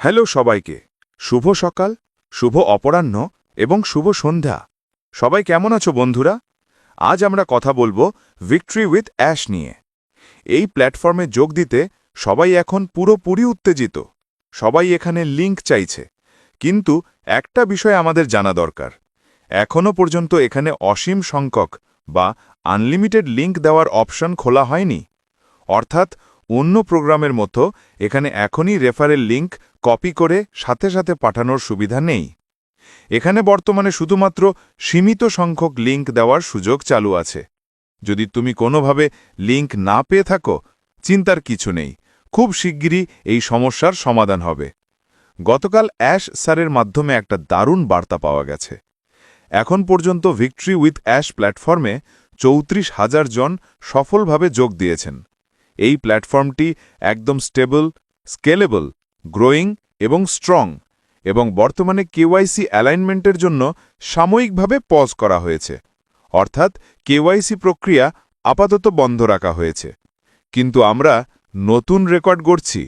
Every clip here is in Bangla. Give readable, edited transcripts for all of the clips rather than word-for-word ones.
হ্যালো সবাইকে, শুভ সকাল, শুভ অপরাহ্ন এবং শুভ সন্ধ্যা। সবাই কেমন আছো বন্ধুরা? আজ আমরা কথা বলবো ভিক্টরি উইথ অ্যাশ নিয়ে। এই প্ল্যাটফর্মে যোগ দিতে সবাই এখন পুরোপুরি উত্তেজিত। সবাই এখানে লিঙ্ক চাইছে, কিন্তু একটা বিষয় আমাদের জানা দরকার। এখনও পর্যন্ত এখানে অসীম সংখ্যক বা আনলিমিটেড লিঙ্ক দেওয়ার অপশন খোলা হয়নি। অর্থাৎ অন্য প্রোগ্রামের মতো এখানে এখনই রেফারেল লিঙ্ক কপি করে সাথে সাথে পাঠানোর সুবিধা নেই। এখানে বর্তমানে শুধুমাত্র সীমিত সংখ্যক লিঙ্ক দেওয়ার সুযোগ চালু আছে। যদি তুমি কোনোভাবে লিঙ্ক না পেয়ে থাকো, চিন্তার কিছু নেই, খুব শিগগিরই এই সমস্যার সমাধান হবে। গতকাল অ্যাশ স্যারের মাধ্যমে একটা দারুণ বার্তা পাওয়া গেছে। এখন পর্যন্ত ভিক্টরি উইথ অ্যাশ প্ল্যাটফর্মে ৩৪,০০০ জন সফলভাবে যোগ দিয়েছেন। এই প্ল্যাটফর্মটি একদম স্টেবল, স্কেলেবল, গ্রোয়িং এবং স্ট্রং, এবং বর্তমানে কেওয়াইসি অ্যালাইনমেন্টের জন্য সাময়িকভাবে পজ করা হয়েছে। অর্থাৎ কেওয়াইসি প্রক্রিয়া আপাতত বন্ধ রাখা হয়েছে। কিন্তু আমরা নতুন রেকর্ড গড়ছি।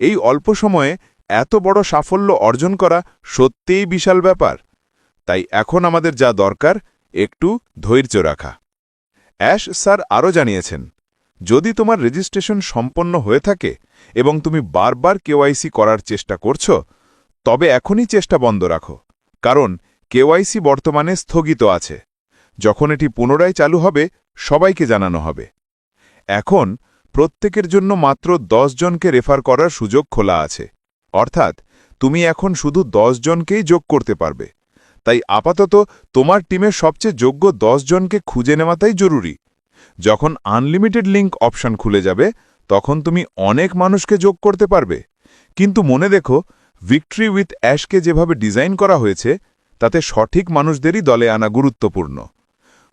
এই অল্প সময়ে এত বড় সাফল্য অর্জন করা সত্যিই বিশাল ব্যাপার। তাই এখন আমাদের যা দরকার, একটু ধৈর্য রাখা। অ্যাশ স্যার আরও জানিয়েছেন, যদি তোমার রেজিস্ট্রেশন সম্পন্ন হয়ে থাকে এবং তুমি বারবার কেওয়াইসি করার চেষ্টা করছো, তবে এখনই চেষ্টা বন্ধ রাখো, কারণ কেওয়াইসি বর্তমানে স্থগিত আছে। যখন এটি পুনরায় চালু হবে, সবাইকে জানানো হবে। এখন প্রত্যেকের জন্য মাত্র ১০ জনকে রেফার করার সুযোগ খোলা আছে। অর্থাৎ তুমি এখন শুধু ১০ জনকেই যোগ করতে পারবে। তাই আপাতত তোমার টিমের সবচেয়ে যোগ্য ১০ জনকে খুঁজে নেওয়াটাই জরুরি। যখন আনলিমিটেড লিঙ্ক অপশন খুলে যাবে, তখন তুমি অনেক মানুষকে যোগ করতে পারবে। কিন্তু মনে দেখো, ভিক্টরি উইথ অ্যাশকে যেভাবে ডিজাইন করা হয়েছে, তাতে সঠিক মানুষদেরই দলে আনা গুরুত্বপূর্ণ।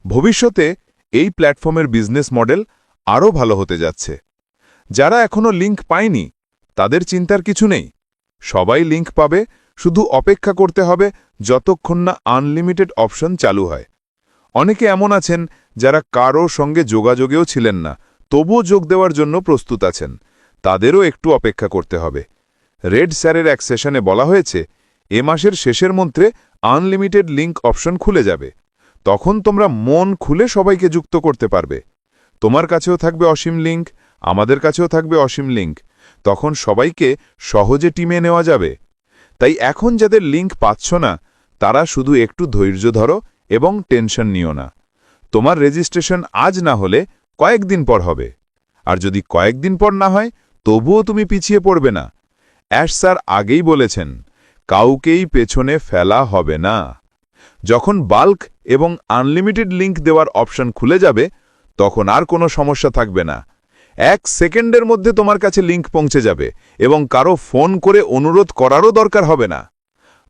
ভবিষ্যতে এই প্ল্যাটফর্মের বিজনেস মডেল আরও ভালো হতে যাচ্ছে। যারা এখনও লিঙ্ক পায়নি, তাদের চিন্তার কিছু নেই। সবাই লিঙ্ক পাবে, শুধু অপেক্ষা করতে হবে যতক্ষণ না আনলিমিটেড অপশন চালু হয়। অনেকে এমন আছেন যারা কারো সঙ্গে যোগাযোগেও ছিলেন না, তবুও যোগ দেওয়ার জন্য প্রস্তুত আছেন। তাদেরও একটু অপেক্ষা করতে হবে। রেড স্যারের এক সেশনে বলা হয়েছে, এ মাসের শেষের মধ্যে আনলিমিটেড লিঙ্ক অপশন খুলে যাবে। তখন তোমরা মন খুলে সবাইকে যুক্ত করতে পারবে। তোমার কাছেও থাকবে অসীম লিঙ্ক, আমাদের কাছেও থাকবে অসীম লিঙ্ক। তখন সবাইকে সহজে টিমে নেওয়া যাবে। তাই এখন যাদের লিঙ্ক পাচ্ছ না, তারা শুধু একটু ধৈর্য ধরো এবং টেনশন নিও না। তোমার রেজিস্ট্রেশন আজ না হলে কয়েকদিন পর হবে। আর যদি কয়েকদিন পর না হয়, তবুও তুমি পিছিয়ে পড়বে না। অ্যাশ স্যার আগেই বলেছেন, কাউকেই পেছনে ফেলা হবে না। যখন বাল্ক এবং আনলিমিটেড লিঙ্ক দেওয়ার অপশন খুলে যাবে, তখন আর কোনো সমস্যা থাকবে না। ১ সেকেন্ডের মধ্যে তোমার কাছে লিঙ্ক পৌঁছে যাবে এবং কারো ফোন করে অনুরোধ করারও দরকার হবে না।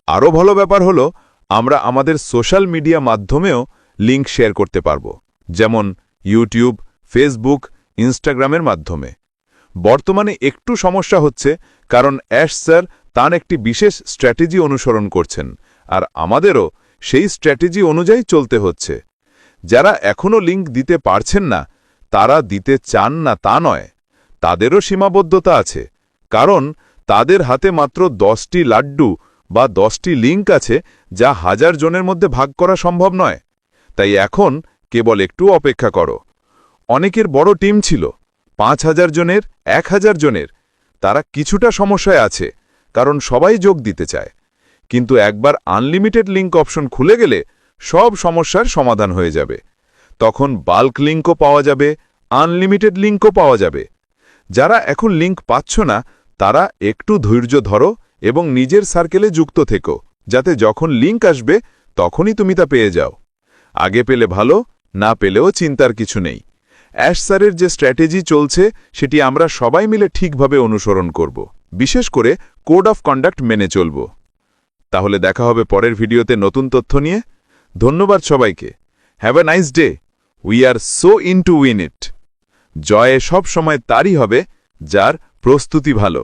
আরও ভালো ব্যাপার হলো, আমরা আমাদের সোশ্যাল মিডিয়া মাধ্যমেও লিঙ্ক শেয়ার করতে পারব, যেমন ইউটিউব, ফেসবুক, ইনস্টাগ্রামের মাধ্যমে। বর্তমানে একটু সমস্যা হচ্ছে, কারণ অ্যাশ স্যার তার একটি বিশেষ স্ট্র্যাটেজি অনুসরণ করছেন, আর আমাদেরও সেই স্ট্র্যাটেজি অনুযায়ী চলতে হচ্ছে। যারা এখনও লিঙ্ক দিতে পারছেন না, তারা দিতে চান না তা নয়, তাদেরও সীমাবদ্ধতা আছে। কারণ তাদের হাতে মাত্র ১০টি লাড্ডু বা 10টি লিঙ্ক আছে, যা ১০০০ জনের মধ্যে ভাগ করা সম্ভব নয়। তাই এখন কেবল একটু অপেক্ষা করো। অনেকের বড় টিম ছিল, ৫,০০০ জনের, ১,০০০ জনের। তারা কিছুটা সমস্যায় আছে, কারণ সবাই যোগ দিতে চায়। কিন্তু একবার আনলিমিটেড লিঙ্ক অপশন খুলে গেলে সব সমস্যার সমাধান হয়ে যাবে। তখন বাল্ক লিঙ্কও পাওয়া যাবে, আনলিমিটেড লিঙ্কও পাওয়া যাবে। যারা এখন লিঙ্ক পাচ্ছ না, তারা একটু ধৈর্য ধরো এবং নিজের সার্কেলে যুক্ত থেকো, যাতে যখন লিঙ্ক আসবে তখনই তুমি তা পেয়ে যাও। আগে পেলে ভালো, না পেলেও চিন্তার কিছু নেই। অ্যাশ স্যারের যে স্ট্র্যাটেজি চলছে, সেটি আমরা সবাই মিলে ঠিকভাবে অনুসরণ করব। বিশেষ করে কোড অফ কন্ডাক্ট মেনে চলব। তাহলে দেখা হবে পরের ভিডিওতে নতুন তথ্য নিয়ে। ধন্যবাদ সবাইকে। Have a nice day. We are so in to win ইট। জয়ে সব সময় তারই হবে, যার প্রস্তুতি ভালো।